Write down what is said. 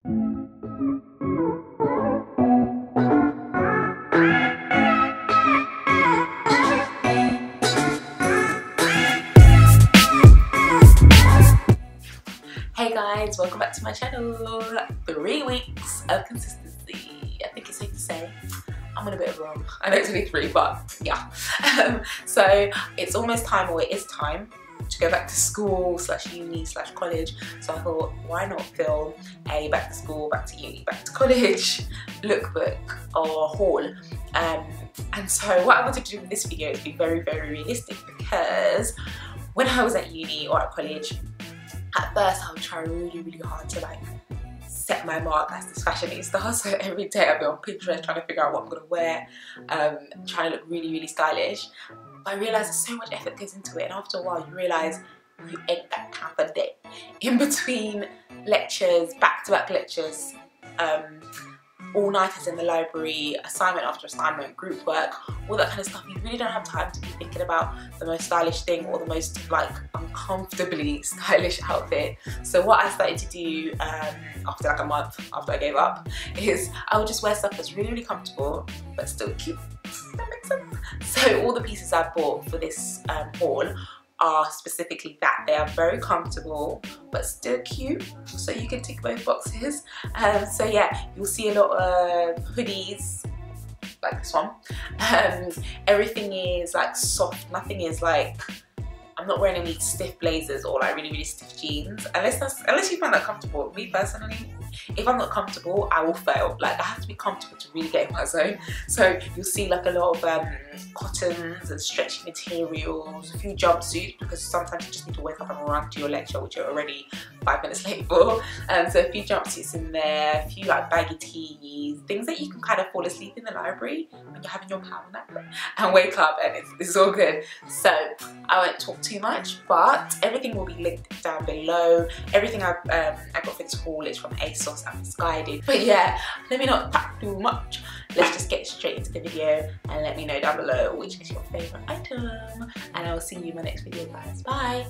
Hey guys, welcome back to my channel. 3 weeks of consistency. I think it's safe to say I'm on a bit of a run. I know it's only 3, but yeah. So it's almost time, or it is time, to go back to school / uni / college. So I thought, why not film a back to school, back to uni, back to college lookbook or haul. And so what I wanted to do in this video is be very, very realistic, because when I was at uni or at college, at first I would try really, really hard to like set my mark as this fashionista. So every day I'd be on Pinterest trying to figure out what I'm gonna wear, trying to look really, really stylish. But I realised there's so much effort goes into it, and after a while you realise you ain't got time for that. In between lectures, back-to-back lectures, all-nighters in the library, assignment after assignment, group work, all that kind of stuff, you really don't have time to be thinking about the most stylish thing or the most like uncomfortably stylish outfit. So what I started to do after like a month after I gave up is I would just wear stuff that's really, really comfortable but still cute. Does that make sense? So all the pieces I bought for this haul are specifically that. They are very comfortable but still cute, so you can tick both boxes. So yeah, you'll see a lot of hoodies like this one. Everything is like soft, nothing is like, I'm not wearing any stiff blazers or like really, really stiff jeans, unless you find that comfortable. Me personally, if I'm not comfortable, I will fail. Like, I have to be comfortable to really get in my zone. So you'll see like a lot of cottons and stretchy materials, a few jumpsuits, because sometimes you just need to wake up and run to your lecture, which you're already 5 minutes late for. So a few jumpsuits in there, a few like baggy tees, things that you can kind of fall asleep in the library when you're having your power nap and wake up and it's all good. So I won't talk too much, but everything will be linked down below. Everything I got for this haul is from ASOS and Missguided. But yeah, let me not pack too much. Let's just get straight into the video and let me know down below which is your favourite item. And I will see you in my next video, guys. Bye!